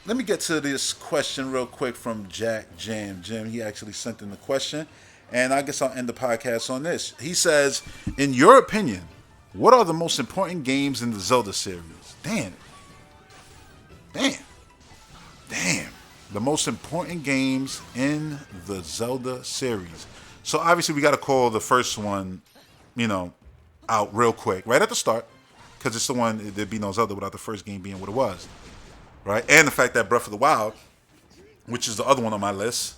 let me get to this question real quick from Jack Jam. Jim, he actually sent in the question, and I guess I'll end the podcast on this. He says, in your opinion, what are the most important games in the Zelda series? Damn, damn. The most important games in the Zelda series. So obviously we got to call the first one, you know, out real quick, right at the start, because it's the one there'd be no Zelda without the first game being what it was, right? And the fact that Breath of the Wild, which is the other one on my list,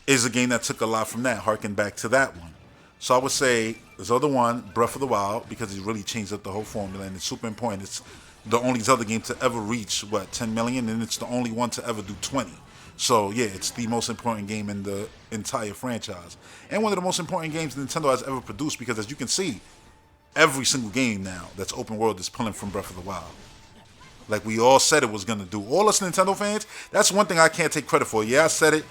is a game that took a lot from that, harken back to that one. So I would say Zelda 1, Breath of the Wild, because it really changed up the whole formula and it's super important. It's the only Zelda game to ever reach, 10 million, and it's the only one to ever do 20. So yeah, it's the most important game in the entire franchise. And one of the most important games Nintendo has ever produced because as you can see, every single game now that's open world is pulling from Breath of the Wild. Like we all said it was gonna do. All us Nintendo fans, that's one thing I can't take credit for. Yeah, I said it,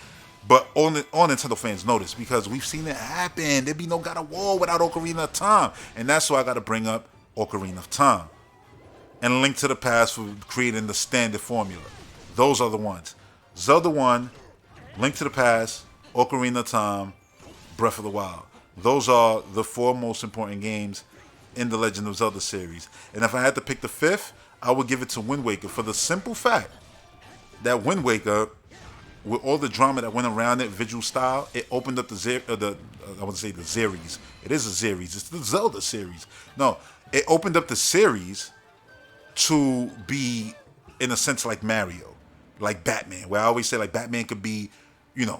but all Nintendo fans know this because we've seen it happen. There'd be no God of War without Ocarina of Time. And that's why I gotta bring up Ocarina of Time. And Link to the Past for creating the standard formula. Those are the ones. Zelda 1, Link to the Past, Ocarina of Time, Breath of the Wild. Those are the four most important games in the Legend of Zelda series. And if I had to pick the fifth, I would give it to Wind Waker for the simple fact that Wind Waker, with all the drama that went around it, visual style, it opened up I want to say the series. It is a series. It's the Zelda series. No, it opened up the series to be, in a sense, like Mario, like Batman, where I always say like Batman could be,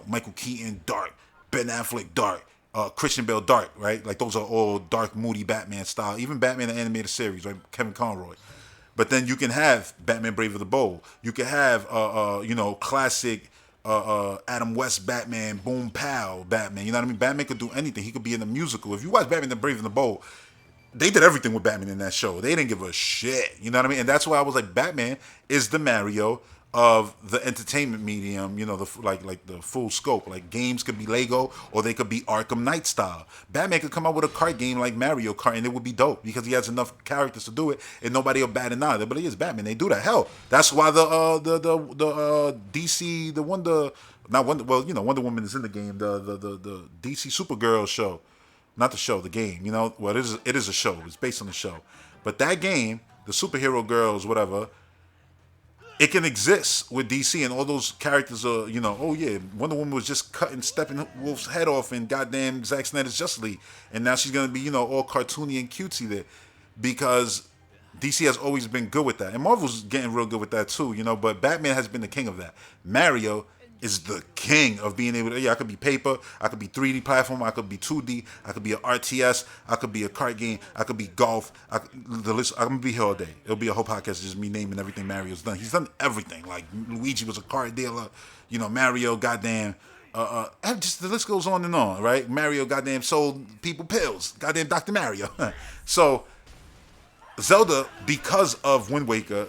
Michael Keaton, dark, Ben Affleck, dark, Christian Bale, dark, right? Like those are all dark, moody Batman style. Even Batman the animated series, right? Kevin Conroy. But then you can have Batman Brave of the Bold. You can have, classic Adam West Batman, Boom Pow Batman. You know what I mean? Batman could do anything. He could be in a musical. If you watch Batman the Brave and the Bold, they did everything with Batman in that show. They didn't give a shit. You know what I mean? And that's why I was like, Batman is the Mario of the entertainment medium. Like the full scope. Like games could be Lego or they could be Arkham Knight style. Batman could come out with a cart game like Mario Kart and it would be dope because he has enough characters to do it and nobody will bat an eye. But he is Batman. They do that. Hell, that's why the DC the Wonder not Wonder well Wonder Woman is in the game. The DC Supergirl show. Not the show, the game. Well, it is a show. It's based on the show. But that game, the superhero girls, whatever, it can exist with DC and all those characters are, oh yeah, Wonder Woman was just cutting Steppenwolf's head off in goddamn Zack Snyder's Justice League. And now she's going to be, all cartoony and cutesy there. Because DC has always been good with that. And Marvel's getting real good with that too, but Batman has been the king of that. Mario is the king of being able to, I could be paper, I could be 3D platform, I could be 2D, I could be an RTS, I could be a card game, I could be golf, I'm gonna be here all day. It'll be a whole podcast just me naming everything Mario's done. He's done everything. Like Luigi was a card dealer, Mario, goddamn, and just the list goes on and on, right? Mario, goddamn, sold people pills, goddamn Dr. Mario. So Zelda, because of Wind Waker,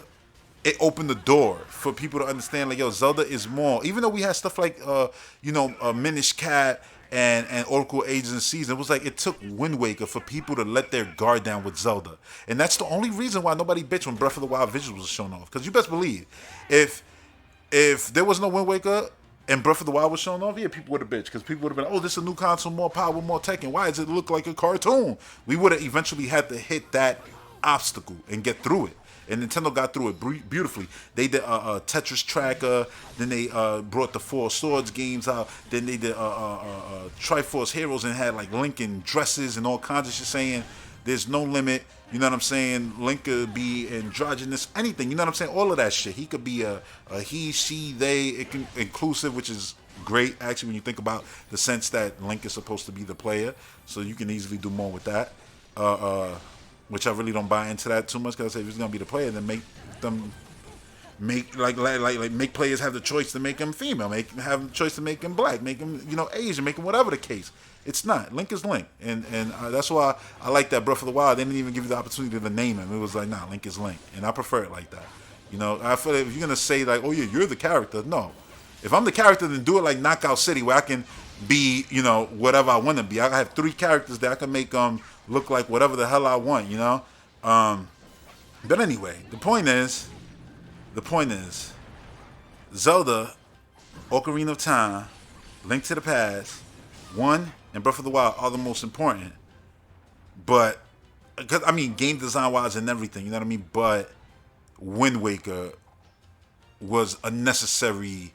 it opened the door for people to understand, like, Zelda is more. Even though we had stuff like, Minish Cap and Oracle Ages and Seasons, it was like it took Wind Waker for people to let their guard down with Zelda. And that's the only reason why nobody bitched when Breath of the Wild visuals was shown off. Because you best believe, if there was no Wind Waker and Breath of the Wild was shown off, yeah, people would have bitched. Because people would have been, oh, this is a new console, more power, more tech, and why does it look like a cartoon? We would have eventually had to hit that obstacle and get through it. And Nintendo got through it beautifully. They did Tetris Tracker. Then they brought the Four Swords games out. Then they did Triforce Heroes and had like Link in dresses and all kinds of shit saying there's no limit. You know what I'm saying? Link could be androgynous, anything. You know what I'm saying? All of that shit. He could be a he, she, they, inclusive, which is great actually when you think about the sense that Link is supposed to be the player. So you can easily do more with that. Which I really don't buy into that too much because I say if he's gonna be the player, then make players have the choice to make him female, have the choice to make him black, make him Asian, make him whatever the case. It's not. Link is Link, and that's why I like that Breath of the Wild. They didn't even give you the opportunity to name him. It was like, nah, Link is Link, and I prefer it like that. I feel like if you're gonna say like, oh yeah, you're the character, no. If I'm the character, then do it like Knockout City, where I can be, whatever I want to be. I have 3 characters that I can make look like whatever the hell I want, But anyway, the point is, Zelda, Ocarina of Time, Link to the Past, 1, and Breath of the Wild are the most important. But, because I mean, game design wise and everything, you know what I mean? But Wind Waker was a necessary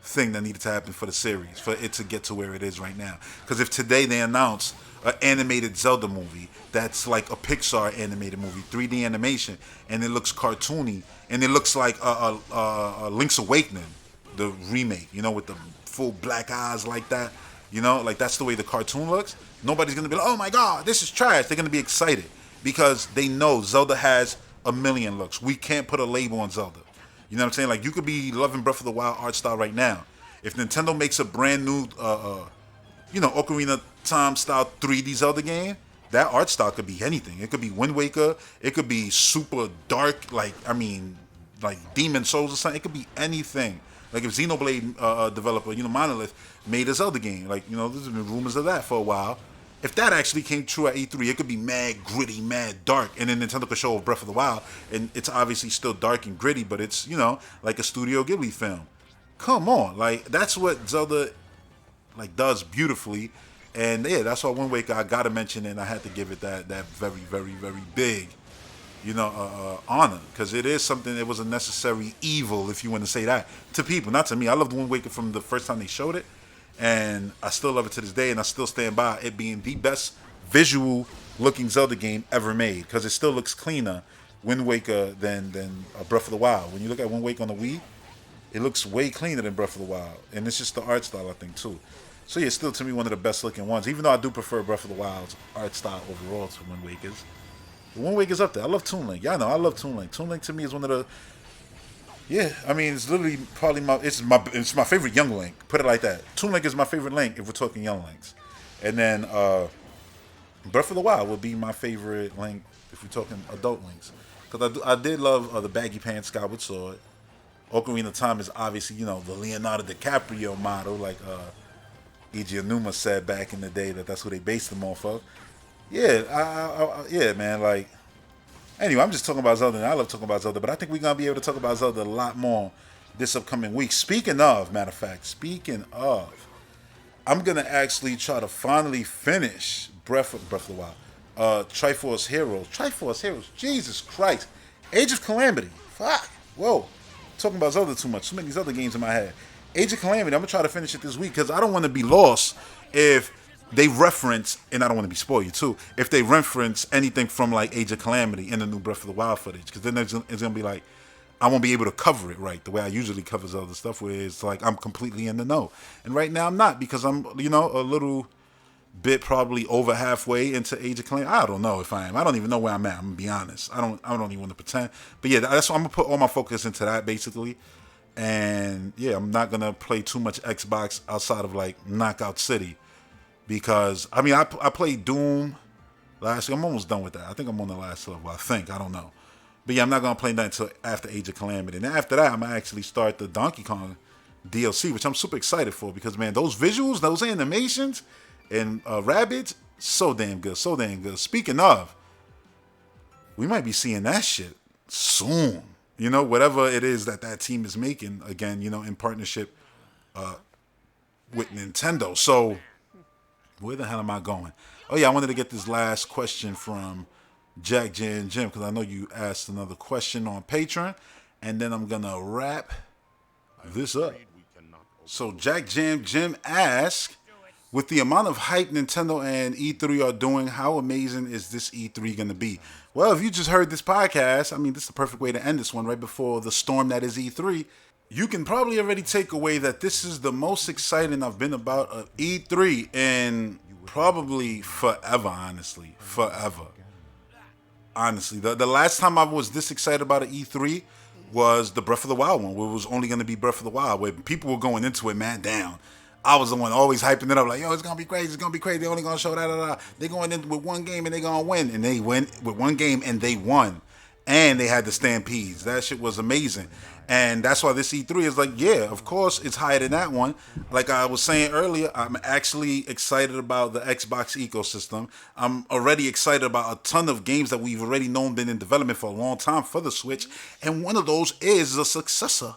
thing that needed to happen for the series, for it to get to where it is right now. Because if today they announce an animated Zelda movie that's like a Pixar animated movie, 3D animation, and it looks cartoony, and it looks like a Link's Awakening, the remake, you know, with the full black eyes like that, you know, like that's the way the cartoon looks. Nobody's gonna be like, oh my god, this is trash. They're gonna be excited because they know Zelda has a million looks. We can't put a label on Zelda. You know what I'm saying? Like, you could be loving Breath of the Wild art style right now. If Nintendo makes a brand new, Ocarina Time style 3D Zelda game, that art style could be anything. It could be Wind Waker. It could be super dark, like Demon Souls or something. It could be anything. Like if Xenoblade developer, Monolith, made a Zelda game. Like, there's been rumors of that for a while. If that actually came true at E3, it could be mad gritty, mad dark, and then Nintendo could show Breath of the Wild, and it's obviously still dark and gritty, but it's, like a Studio Ghibli film. Come on, like, that's what Zelda, like, does beautifully, and yeah, that's why Wind Waker, I gotta mention it, and I had to give it that very, very, very big, honor, because it is something, it was a necessary evil, if you want to say that, to people, not to me. I loved Wind Waker from the first time they showed it, and I still love it to this day, and I still stand by it being the best visual looking Zelda game ever made, because it still looks cleaner, Wind Waker, than Breath of the Wild. When you look at Wind Waker on the Wii, it looks way cleaner than Breath of the Wild, and it's just the art style, I think, too. So yeah, still to me one of the best looking ones, even though I do prefer Breath of the Wild's art style overall to Wind Waker's. Wind Waker's up there. I love Toon Link. Y'all know I love Toon Link. Toon Link to me is one of the, yeah, I mean, it's literally probably it's my favorite young Link. Put it like that. Toon Link is my favorite Link if we're talking young Links. And then Breath of the Wild would be my favorite Link if we're talking adult Links. Because I did love the baggy pants Skyward Sword. Ocarina of Time is obviously, the Leonardo DiCaprio model, like Eiji Aonuma said back in the day that's who they based them off of. Yeah, yeah, man, like, anyway, I'm just talking about Zelda, and I love talking about Zelda, but I think we're going to be able to talk about Zelda a lot more this upcoming week. Speaking of, I'm going to actually try to finally finish Breath of the Wild. Triforce Heroes, Jesus Christ. Age of Calamity, fuck, whoa. Talking about Zelda too much, too many Zelda games in my head. Age of Calamity, I'm going to try to finish it this week, because I don't want to be lost if they reference, and I don't want to be spoiled too, if they reference anything from like Age of Calamity in the new Breath of the Wild footage, because then it's going to be like, I won't be able to cover it right the way I usually cover other stuff, where it's like I'm completely in the know. And right now I'm not, because I'm, a little bit probably over halfway into Age of Calamity. I don't know if I am. I don't even know where I'm at. I'm going to be honest. I don't even want to pretend. But yeah, that's why I'm going to put all my focus into that basically. And yeah, I'm not going to play too much Xbox outside of like Knockout City. Because, I mean, I played Doom last year. I'm almost done with that. I think I'm on the last level. I don't know. But yeah, I'm not going to play that until after Age of Calamity. And after that, I'm going to actually start the Donkey Kong DLC, which I'm super excited for. Because, man, those visuals, those animations, and Rabbids, so damn good. So damn good. Speaking of, we might be seeing that shit soon. Whatever it is that team is making, again, in partnership with Nintendo. So, where the hell am I going? Oh, yeah, I wanted to get this last question from Jack Jan Jim, because I know you asked another question on Patreon, and then I'm going to wrap this up. So Jack Jam Jim asked, with the amount of hype Nintendo and E3 are doing, how amazing is this E3 going to be? Well, if you just heard this podcast, I mean, this is the perfect way to end this one right before the storm that is E3. You can probably already take away that this is the most exciting I've been about E3 in probably forever, honestly. Forever. Honestly. The last time I was this excited about an E3 was the Breath of the Wild one, where it was only going to be Breath of the Wild, where people were going into it, man, down. I was the one always hyping it up, like, yo, it's going to be crazy, it's going to be crazy, they're only going to show that. They're going in with one game and they're going to win. And they went with one game and they won. And they had the Stampedes. That shit was amazing. And that's why this E3 is like, yeah, of course it's higher than that one. Like I was saying earlier, I'm actually excited about the Xbox ecosystem. I'm already excited about a ton of games that we've already known been in development for a long time for the Switch. And one of those is the successor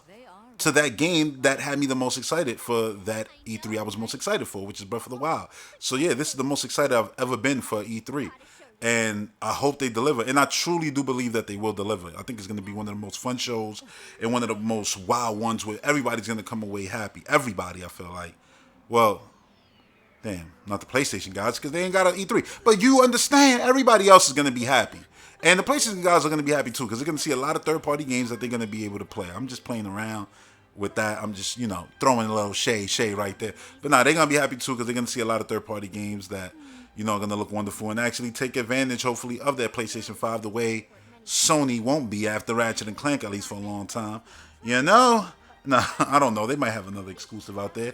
to that game that had me the most excited for that E3 I was most excited for, which is Breath of the Wild. So yeah, this is the most excited I've ever been for E3. And I hope they deliver. And I truly do believe that they will deliver. I think it's going to be one of the most fun shows and one of the most wild ones where everybody's going to come away happy. Everybody, I feel like. Well, damn, not the PlayStation guys because they ain't got an E3. But you understand, everybody else is going to be happy. And the PlayStation guys are going to be happy too because they're going to see a lot of third-party games that they're going to be able to play. I'm just playing around with that. I'm just, throwing a little shade right there. But nah, they're going to be happy too because they're going to see a lot of third-party games that, are going to look wonderful and actually take advantage, hopefully, of that PlayStation 5 the way Sony won't be after Ratchet and Clank, at least for a long time. Nah, I don't know. They might have another exclusive out there.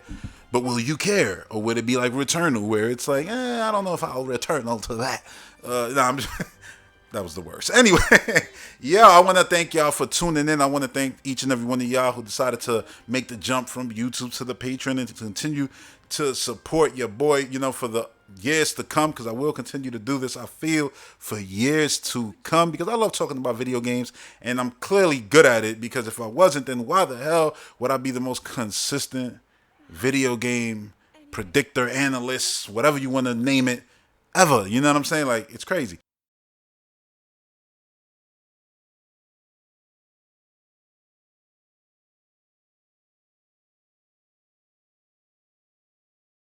But will you care? Or would it be like Returnal where it's like, I don't know if I'll Returnal to that. I'm just... That was the worst. Anyway, yeah, I want to thank y'all for tuning in. I want to thank each and every one of y'all who decided to make the jump from YouTube to the Patreon and to continue to support your boy, for the years to come, because I will continue to do this, I feel, for years to come, because I love talking about video games, and I'm clearly good at it, because if I wasn't, then why the hell would I be the most consistent video game predictor, analyst, whatever you want to name it, ever? You know what I'm saying? Like, it's crazy.